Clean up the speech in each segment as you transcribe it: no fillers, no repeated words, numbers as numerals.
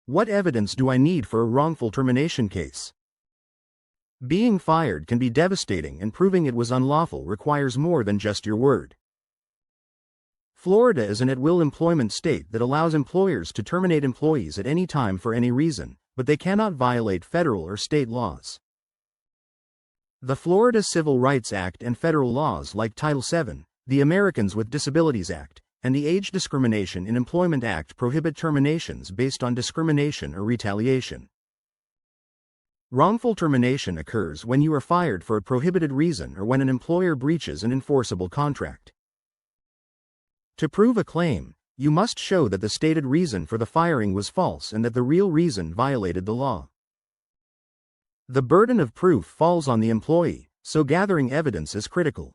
What evidence do I need for a wrongful termination case? Being fired can be devastating, and proving it was unlawful requires more than just your word. Florida is an at-will employment state that allows employers to terminate employees at any time for any reason, but they cannot violate federal or state laws. The Florida Civil Rights Act and federal laws like Title VII, the Americans with Disabilities Act, and the Age Discrimination in Employment Act prohibit terminations based on discrimination or retaliation. Wrongful termination occurs when you are fired for a prohibited reason or when an employer breaches an enforceable contract. To prove a claim, you must show that the stated reason for the firing was false and that the real reason violated the law. The burden of proof falls on the employee, so gathering evidence is critical.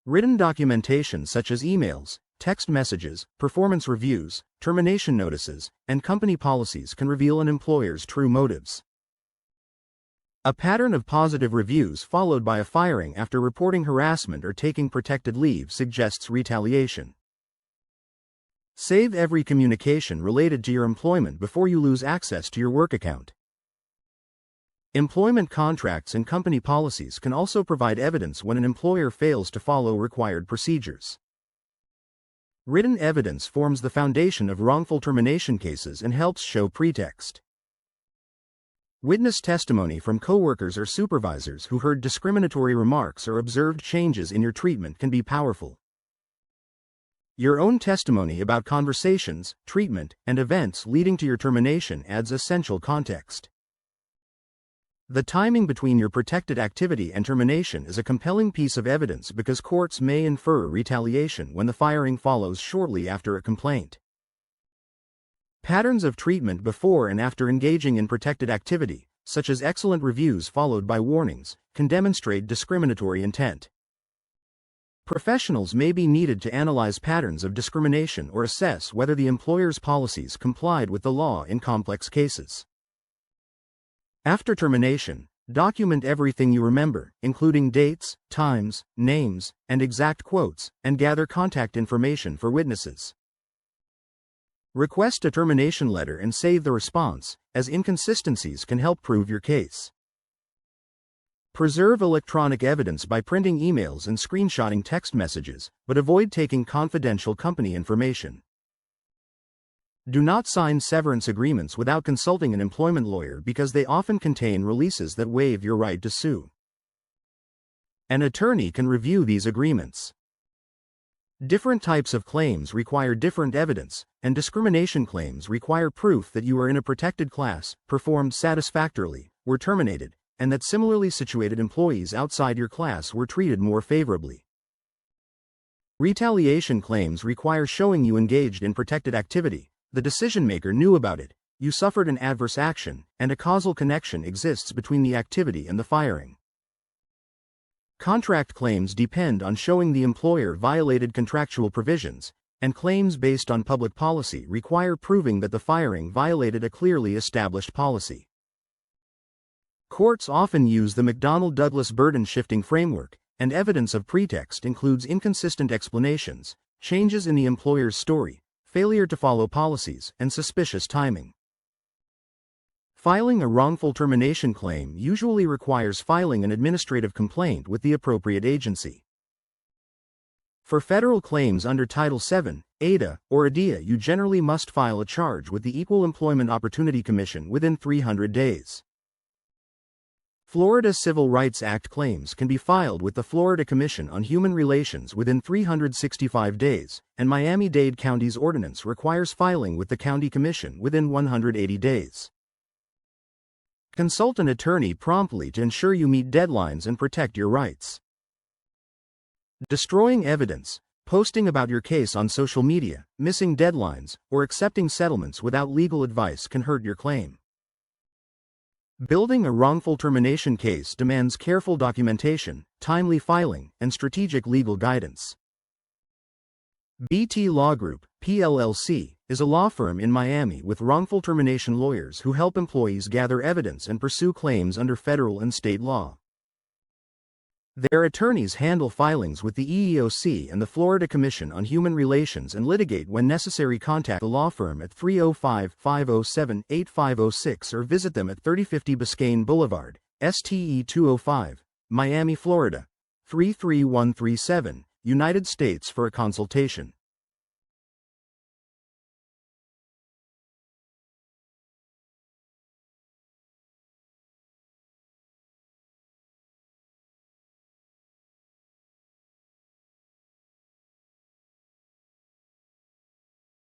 Written documentation such as emails, text messages, performance reviews, termination notices, and company policies can reveal an employer's true motives. A pattern of positive reviews followed by a firing after reporting harassment or taking protected leave suggests retaliation. Save every communication related to your employment before you lose access to your work account. Employment contracts and company policies can also provide evidence when an employer fails to follow required procedures. Written evidence forms the foundation of wrongful termination cases and helps show pretext. Witness testimony from coworkers or supervisors who heard discriminatory remarks or observed changes in your treatment can be powerful. Your own testimony about conversations, treatment, and events leading to your termination adds essential context. The timing between your protected activity and termination is a compelling piece of evidence because courts may infer retaliation when the firing follows shortly after a complaint. Patterns of treatment before and after engaging in protected activity, such as excellent reviews followed by warnings, can demonstrate discriminatory intent. Professionals may be needed to analyze patterns of discrimination or assess whether the employer's policies complied with the law in complex cases. After termination, document everything you remember, including dates, times, names, and exact quotes, and gather contact information for witnesses. Request a termination letter and save the response, as inconsistencies can help prove your case. Preserve electronic evidence by printing emails and screenshotting text messages, but avoid taking confidential company information. Do not sign severance agreements without consulting an employment lawyer because they often contain releases that waive your right to sue. An attorney can review these agreements. Different types of claims require different evidence, and discrimination claims require proof that you are in a protected class, performed satisfactorily, were terminated, and that similarly situated employees outside your class were treated more favorably. Retaliation claims require showing you engaged in protected activity, the decision-maker knew about it, you suffered an adverse action, and a causal connection exists between the activity and the firing. Contract claims depend on showing the employer violated contractual provisions, and claims based on public policy require proving that the firing violated a clearly established policy. Courts often use the McDonnell-Douglas burden-shifting framework, and evidence of pretext includes inconsistent explanations, changes in the employer's story, failure to follow policies, and suspicious timing. Filing a wrongful termination claim usually requires filing an administrative complaint with the appropriate agency. For federal claims under Title VII, ADA, or ADEA, you generally must file a charge with the Equal Employment Opportunity Commission within 300 days. Florida Civil Rights Act claims can be filed with the Florida Commission on Human Relations within 365 days, and Miami-Dade County's ordinance requires filing with the County Commission within 180 days. Consult an attorney promptly to ensure you meet deadlines and protect your rights. Destroying evidence, posting about your case on social media, missing deadlines, or accepting settlements without legal advice can hurt your claim. Building a wrongful termination case demands careful documentation, timely filing, and strategic legal guidance. BT Law Group, PLLC, is a law firm in Miami with wrongful termination lawyers who help employees gather evidence and pursue claims under federal and state law. Their attorneys handle filings with the EEOC and the Florida Commission on Human Relations and litigate when necessary. Contact the law firm at 305-507-8506 or visit them at 3050 Biscayne Boulevard, STE 205, Miami, Florida, 33137, United States for a consultation.